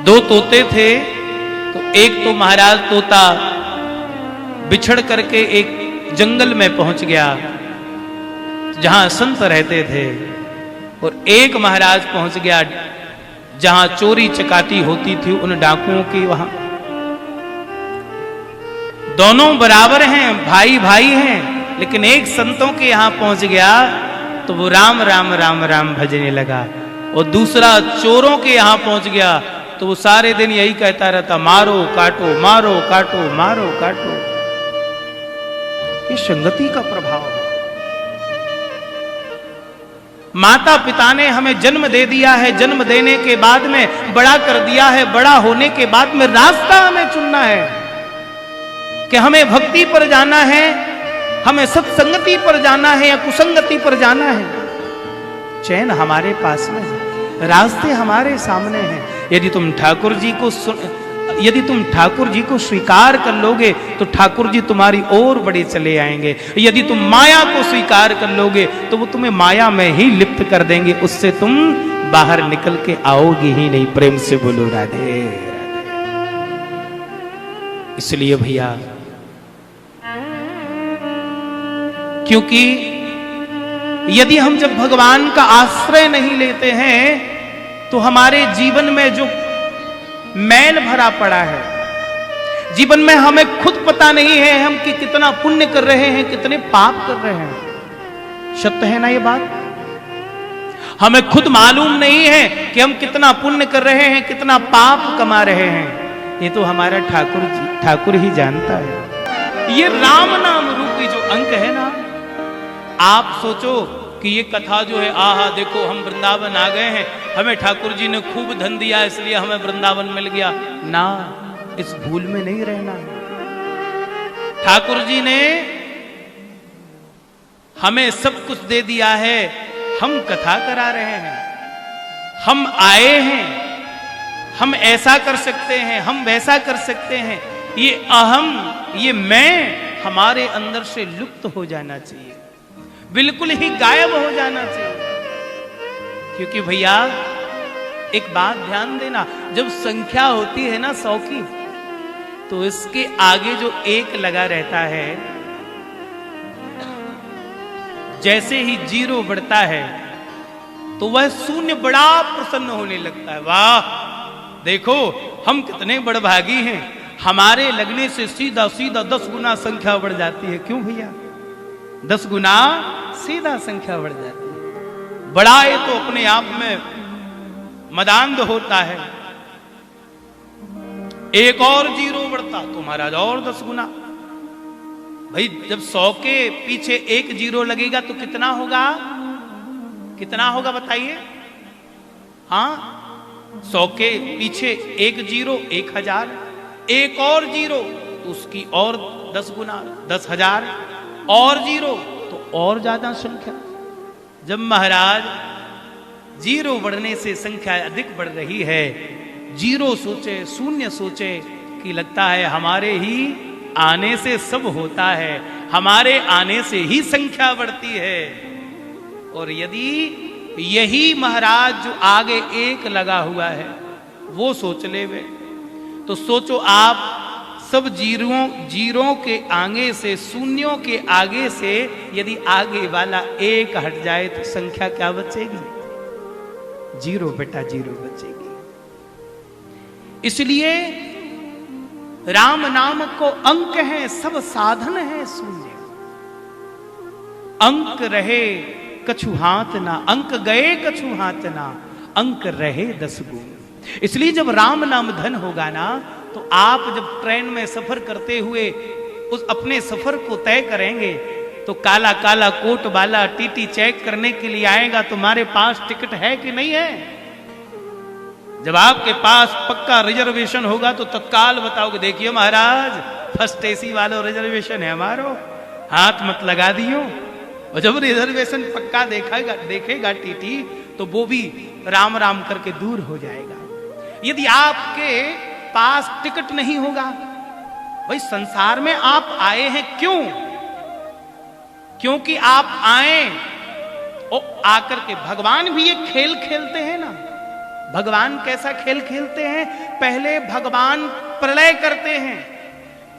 दो तोते थे, तो एक तो महाराज तोता बिछड़ करके एक जंगल में पहुंच गया जहां संत रहते थे, और एक महाराज पहुंच गया जहां चोरी चकाती होती थी उन डाकुओं की वहां। दोनों बराबर हैं, भाई भाई हैं, लेकिन एक संतों के यहां पहुंच गया तो वो राम राम राम राम भजने लगा, और दूसरा चोरों के यहां पहुंच गया तो वो सारे दिन यही कहता रहता, मारो काटो मारो काटो मारो काटो। ये संगति का प्रभाव है। माता पिता ने हमें जन्म दे दिया है, जन्म देने के बाद में बड़ा कर दिया है, बड़ा होने के बाद में रास्ता हमें चुनना है कि हमें भक्ति पर जाना है, हमें सत्संगति पर जाना है या कुसंगति पर जाना है। चैन हमारे पास में है, रास्ते हमारे सामने हैं। यदि तुम ठाकुर जी को स्वीकार कर लोगे तो ठाकुर जी तुम्हारी ओर बड़े चले आएंगे। यदि तुम माया को स्वीकार कर लोगे तो वो तुम्हें माया में ही लिप्त कर देंगे, उससे तुम बाहर निकल के आओगे ही नहीं। प्रेम से बोलो राधे राधे। इसलिए भैया, क्योंकि यदि हम जब भगवान का आश्रय नहीं लेते हैं तो हमारे जीवन में जो मैल भरा पड़ा है, जीवन में हमें खुद पता नहीं है हम कि कितना पुण्य कर रहे हैं, कितने पाप कर रहे हैं। सत्य है ना ये बात? हमें खुद मालूम नहीं है कि हम कितना पुण्य कर रहे हैं, कितना पाप कमा रहे हैं। ये तो हमारा ठाकुर ही जानता है। ये राम नाम रूपी जो अंक है ना, आप सोचो कि ये कथा जो है, आहा देखो हम वृंदावन आ गए हैं, हमें ठाकुर जी ने खूब धन दिया इसलिए हमें वृंदावन मिल गया ना, इस भूल में नहीं रहना है। ठाकुर जी ने हमें सब कुछ दे दिया है, हम कथा करा रहे हैं, हम आए हैं, हम ऐसा कर सकते हैं, हम वैसा कर सकते हैं। ये अहम, ये मैं हमारे अंदर से लुप्त हो जाना चाहिए, बिल्कुल ही गायब हो जाना चाहिए। क्योंकि भैया एक बात ध्यान देना, जब संख्या होती है ना 100 की, तो इसके आगे जो एक लगा रहता है, जैसे ही 0 बढ़ता है तो वह शून्य बड़ा प्रसन्न होने लगता है। वाह देखो हम कितने बड़भागी हैं, हमारे लगने से सीधा सीधा 10 गुना संख्या बढ़ जाती है। क्यों भैया? 10 गुना सीधा संख्या बढ़ जाती है। बड़ा है तो अपने आप में मदान्ध होता है। एक और 0 बढ़ता तो महाराज और 10 गुना। भाई जब 100 के पीछे एक 0 लगेगा तो कितना होगा? कितना होगा बताइए? हाँ, 100 के पीछे एक 0 1000, एक और 0 तो उसकी और 10 गुना 10,000, और 0 तो और ज्यादा संख्या। जब महाराज 0 बढ़ने से संख्या अधिक बढ़ रही है, 0 सोचे, शून्य सोचे कि लगता है हमारे ही आने से सब होता है, हमारे आने से ही संख्या बढ़ती है। और यदि यही महाराज जो आगे एक लगा हुआ है वो सोच ले वे, तो सोचो आप सब जीरों के आगे से, शून्यों के आगे से यदि आगे वाला एक हट जाए तो संख्या क्या बचेगी? 0 बेटा 0 बचेगी। इसलिए राम नाम को अंक है, सब साधन है शून्य। अंक रहे कछु हाथ ना, अंक गए कछु हाथ ना, अंक रहे 10 गुण। इसलिए जब राम नाम धन होगा ना, तो आप जब ट्रेन में सफर करते हुए उस अपने सफर को तय करेंगे तो काला काला कोट वाला टीटी चेक करने के लिए आएगा, तुम्हारे पास टिकट है कि नहीं है। जब आपके पास पक्का रिजर्वेशन होगा तो तत्काल बताओगे, देखिए महाराज फर्स्ट एसी वाला रिजर्वेशन है हमारो, हाथ मत लगा दियो। और जब रिजर्वेशन पक्का देखेगा टीटी तो वो भी राम राम करके दूर हो जाएगा। यदि आपके पास टिकट नहीं होगा, भाई संसार में आप आए हैं क्यों? क्योंकि आप आए और आकर के भगवान भी ये खेल खेलते हैं ना, भगवान कैसा खेल खेलते हैं? पहले भगवान प्रलय करते हैं,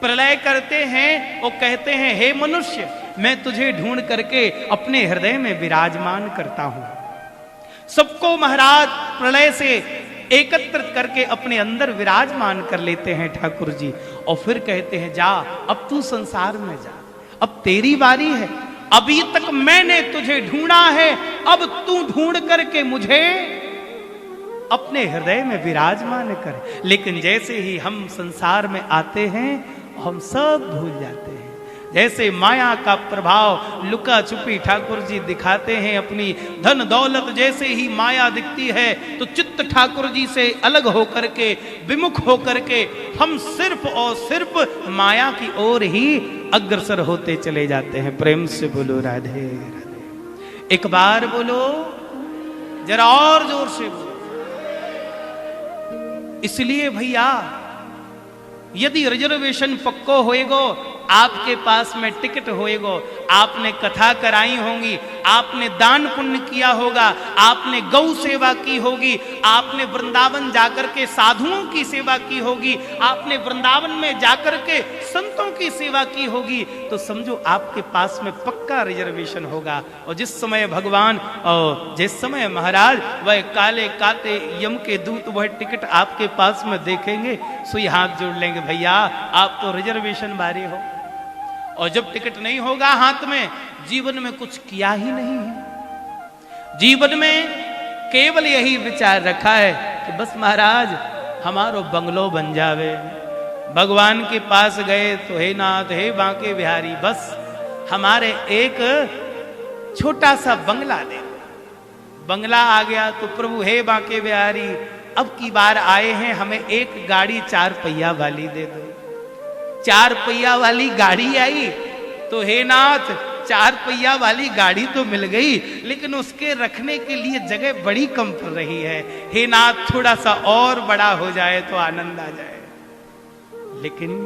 प्रलय करते हैं और कहते हैं हे मनुष्य, मैं तुझे ढूंढ करके अपने हृदय में विराजमान करता हूं। सबको महाराज प्रलय से एकत्रित करके अपने अंदर विराजमान कर लेते हैं ठाकुर जी, और फिर कहते हैं जा अब तू संसार में जा, अब तेरी बारी है, अभी तक मैंने तुझे ढूंढा है, अब तू ढूंढ करके मुझे अपने हृदय में विराजमान कर। लेकिन जैसे ही हम संसार में आते हैं हम सब भूल जाते हैं। जैसे माया का प्रभाव लुका छुपी ठाकुर जी दिखाते हैं, अपनी धन दौलत जैसे ही माया दिखती है तो चित्त ठाकुर जी से अलग होकर के, विमुख होकर के हम सिर्फ और सिर्फ माया की ओर ही अग्रसर होते चले जाते हैं। प्रेम से बोलो राधे राधे। एक बार बोलो, जरा और जोर से बोलो। इसलिए भैया यदि रिजर्वेशन पक्को होएगो, आपके पास में टिकट होएगो, आपने कथा कराई होंगी, आपने दान पुण्य किया होगा, आपने गौ सेवा की होगी, आपने वृंदावन जाकर के साधुओं की सेवा की होगी, आपने वृंदावन में जाकर के संतों की सेवा की होगी, तो समझो आपके पास में पक्का रिजर्वेशन होगा। और जिस समय भगवान और जिस समय महाराज वह काले काते यम के दूत वह टिकट आपके पास में देखेंगे, सुई हाथ जोड़ लेंगे, भैया आप तो रिजर्वेशन वाले हो। और जब टिकट नहीं होगा हाथ में, जीवन में कुछ किया ही नहीं है, जीवन में केवल यही विचार रखा है कि बस महाराज हमारो बंगलो बन जावे। भगवान के पास गए तो हे नाथ हे बांके बिहारी, बस हमारे एक छोटा सा बंगला दे। बंगला आ गया तो प्रभु हे बांके बिहारी, अब की बार आए हैं, हमें एक गाड़ी 4 पहिया वाली दे दो। 4 पहिया वाली गाड़ी आई तो हे नाथ 4 पहिया वाली गाड़ी तो मिल गई, लेकिन उसके रखने के लिए जगह बड़ी कम पड़ रही है। हे नाथ थोड़ा सा और बड़ा हो जाए तो आनंद आ जाए। लेकिन